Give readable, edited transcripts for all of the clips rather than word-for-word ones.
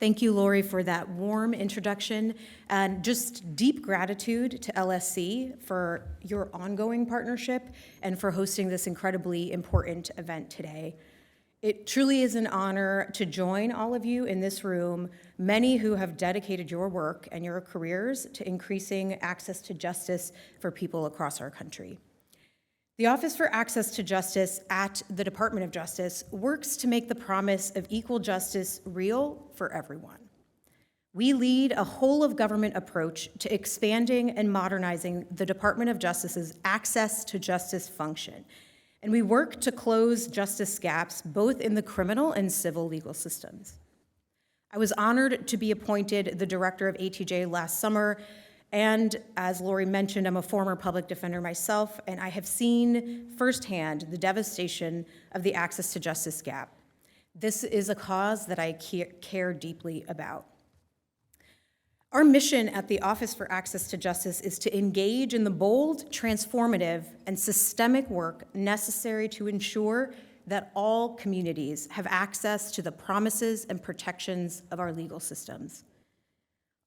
Thank you, Lori, for that warm introduction, and just deep gratitude to LSC for your ongoing partnership and for hosting this incredibly important event today. It truly is an honor to join all of you in this room, many who have dedicated your work and your careers to increasing access to justice for people across our country. The Office for Access to Justice at the Department of Justice works to make the promise of equal justice real for everyone. We lead a whole-of-government approach to expanding and modernizing the Department of Justice's access to justice function, and we work to close justice gaps both in the criminal and civil legal systems. I was honored to be appointed the director of ATJ last summer, and as Lori mentioned, I'm a former public defender myself, and I have seen firsthand the devastation of the access to justice gap. This is a cause that I care deeply about. Our mission at the Office for Access to Justice is to engage in the bold, transformative, and systemic work necessary to ensure that all communities have access to the promises and protections of our legal systems.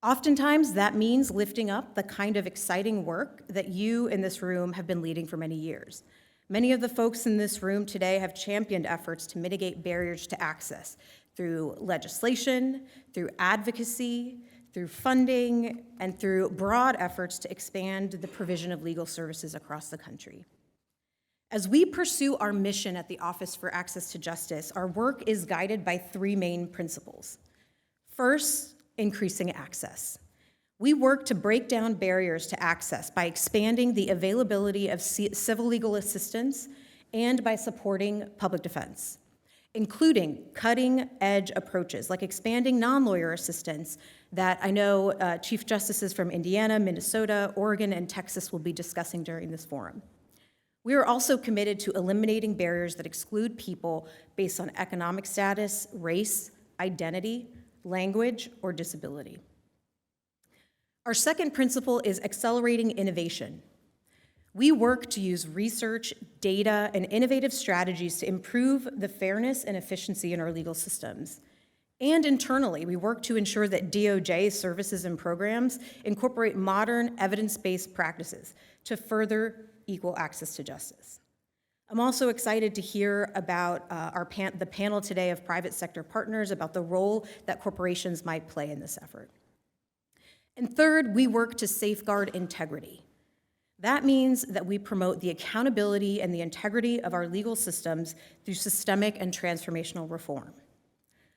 Oftentimes, that means lifting up the kind of exciting work that you in this room have been leading for many years. Many of the folks in this room today have championed efforts to mitigate barriers to access through legislation, through advocacy, through funding, and through broad efforts to expand the provision of legal services across the country. As we pursue our mission at the Office for Access to Justice, our work is guided by three main principles. First, increasing access. We work to break down barriers to access by expanding the availability of civil legal assistance and by supporting public defense, including cutting-edge approaches like expanding non-lawyer assistance that I know Chief Justices from Indiana, Minnesota, Oregon, and Texas will be discussing during this forum. We are also committed to eliminating barriers that exclude people based on economic status, race, identity, language, or disability. Our second principle is accelerating innovation. We work to use research, data, and innovative strategies to improve the fairness and efficiency in our legal systems. And internally, we work to ensure that DOJ services and programs incorporate modern evidence-based practices to further equal access to justice. I'm also excited to hear about the panel today of private sector partners about the role that corporations might play in this effort. And third, we work to safeguard integrity. That means that we promote the accountability and the integrity of our legal systems through systemic and transformational reform.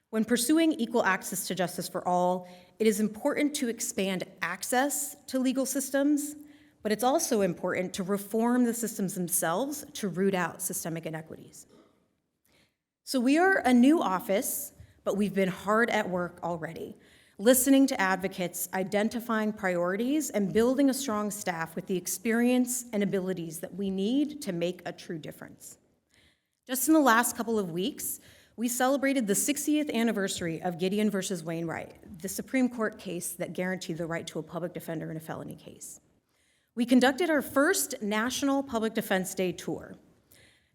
When pursuing equal access to justice for all, it is important to expand access to legal systems, but it's also important to reform the systems themselves to root out systemic inequities. So we are a new office, but we've been hard at work already, listening to advocates, identifying priorities, and building a strong staff with the experience and abilities that we need to make a true difference. Just in the last couple of weeks, we celebrated the 60th anniversary of Gideon versus Wainwright, the Supreme Court case that guaranteed the right to a public defender in a felony case. We conducted our first National Public Defense Day tour.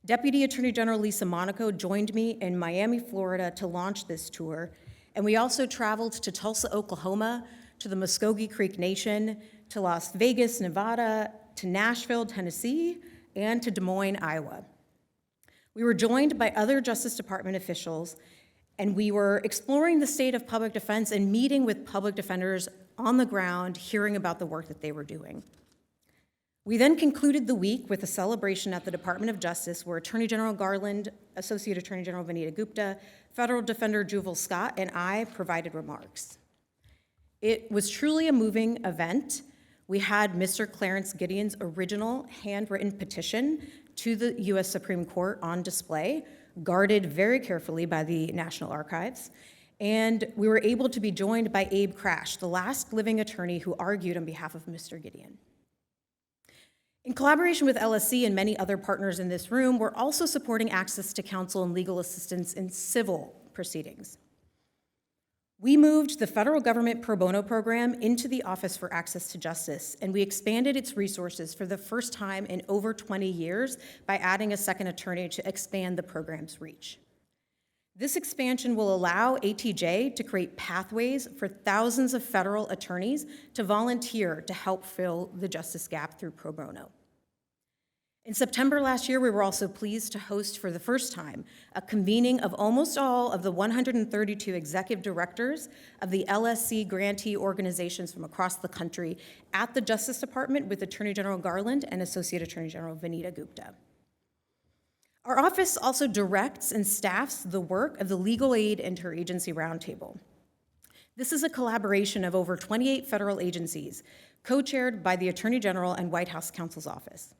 Deputy Attorney General Lisa Monaco joined me in Miami, Florida to launch this tour, and we also traveled to Tulsa, Oklahoma, to the Muskogee Creek Nation, to Las Vegas, Nevada, to Nashville, Tennessee, and to Des Moines, Iowa. We were joined by other Justice Department officials, and we were exploring the state of public defense and meeting with public defenders on the ground, hearing about the work that they were doing. We then concluded the week with a celebration at the Department of Justice where Attorney General Garland, Associate Attorney General Vanita Gupta, Federal Defender Jubal Scott, and I provided remarks. It was truly a moving event. We had Mr. Clarence Gideon's original handwritten petition to the U.S. Supreme Court on display, guarded very carefully by the National Archives. And we were able to be joined by Abe Crash, the last living attorney who argued on behalf of Mr. Gideon. In collaboration with LSC and many other partners in this room, we're also supporting access to counsel and legal assistance in civil proceedings. We moved the federal government pro bono program into the Office for Access to Justice, and we expanded its resources for the first time in over 20 years by adding a second attorney to expand the program's reach. This expansion will allow ATJ to create pathways for thousands of federal attorneys to volunteer to help fill the justice gap through pro bono. In September last year, we were also pleased to host for the first time a convening of almost all of the 132 executive directors of the LSC grantee organizations from across the country at the Justice Department with Attorney General Garland and Associate Attorney General Vanita Gupta. Our office also directs and staffs the work of the Legal Aid Interagency Roundtable. This is a collaboration of over 28 federal agencies, co-chaired by the Attorney General and White House Counsel's Office.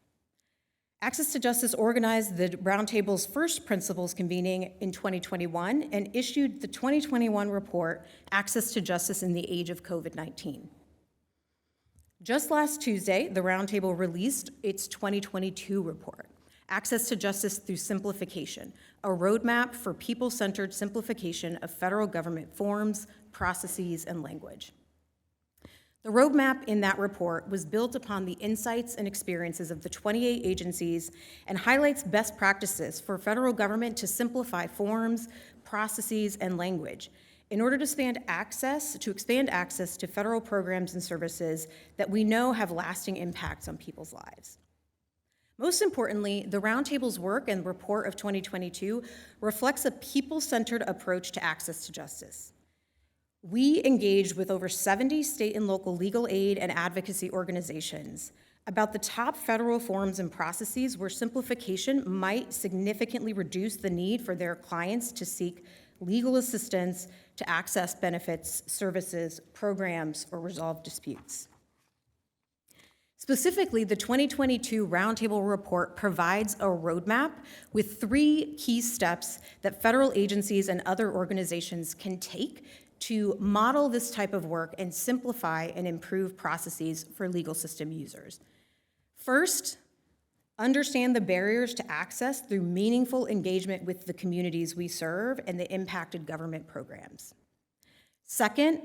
Access to Justice organized the Roundtable's first principals convening in 2021 and issued the 2021 report, Access to Justice in the Age of COVID-19. Just last Tuesday, the Roundtable released its 2022 report, Access to Justice Through Simplification, a roadmap for people-centered simplification of federal government forms, processes, and language. The roadmap in that report was built upon the insights and experiences of the 28 agencies and highlights best practices for federal government to simplify forms, processes, and language in order to expand access to federal programs and services that we know have lasting impacts on people's lives. Most importantly, the Roundtable's work and report of 2022 reflects a people-centered approach to access to justice. We engaged with over 70 state and local legal aid and advocacy organizations about the top federal forms and processes where simplification might significantly reduce the need for their clients to seek legal assistance to access benefits, services, programs, or resolve disputes. Specifically, the 2022 Roundtable report provides a roadmap with 3 key steps that federal agencies and other organizations can take to model this type of work and simplify and improve processes for legal system users. First, understand the barriers to access through meaningful engagement with the communities we serve and the impacted government programs. Second,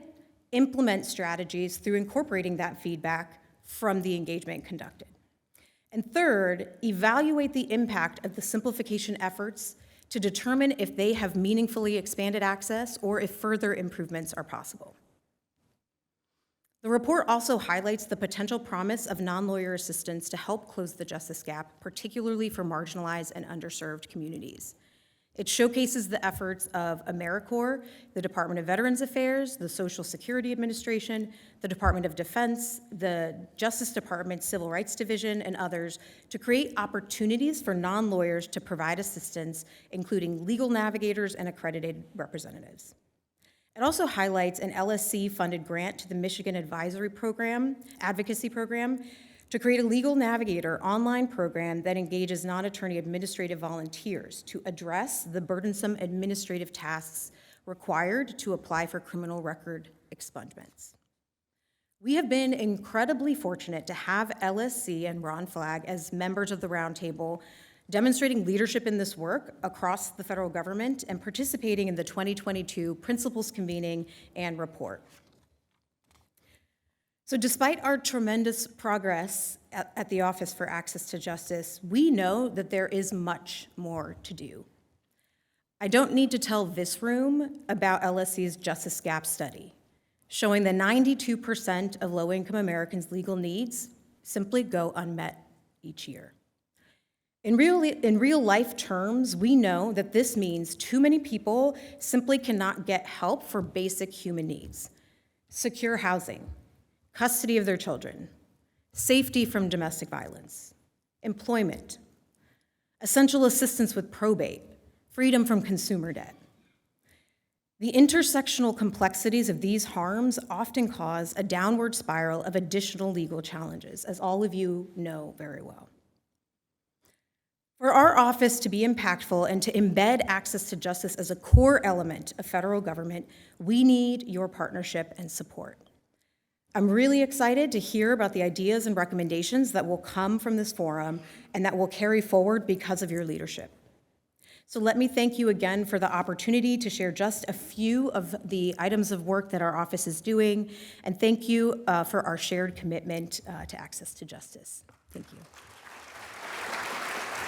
implement strategies through incorporating that feedback from the engagement conducted. And third, evaluate the impact of the simplification efforts to determine if they have meaningfully expanded access or if further improvements are possible. The report also highlights the potential promise of non-lawyer assistance to help close the justice gap, particularly for marginalized and underserved communities. It showcases the efforts of AmeriCorps, the Department of Veterans Affairs, the Social Security Administration, the Department of Defense, the Justice Department Civil Rights Division, and others to create opportunities for non-lawyers to provide assistance, including legal navigators and accredited representatives. It also highlights an LSC-funded grant to the Michigan Advisory Program, Advocacy Program, to create a legal navigator online program that engages non-attorney administrative volunteers to address the burdensome administrative tasks required to apply for criminal record expungements. We have been incredibly fortunate to have LSC and Ron Flagg as members of the Roundtable, demonstrating leadership in this work across the federal government and participating in the 2022 Principals Convening and Report. So despite our tremendous progress at the Office for Access to Justice, we know that there is much more to do. I don't need to tell this room about LSC's Justice Gap Study, showing that 92% of low-income Americans' legal needs simply go unmet each year. In real life terms, we know that this means too many people simply cannot get help for basic human needs: secure housing, custody of their children, safety from domestic violence, employment, essential assistance with probate, freedom from consumer debt. The intersectional complexities of these harms often cause a downward spiral of additional legal challenges, as all of you know very well. For our office to be impactful and to embed access to justice as a core element of federal government, we need your partnership and support. I'm really excited to hear about the ideas and recommendations that will come from this forum and that will carry forward because of your leadership. So let me thank you again for the opportunity to share just a few of the items of work that our office is doing, and thank you for our shared commitment to access to justice. Thank you.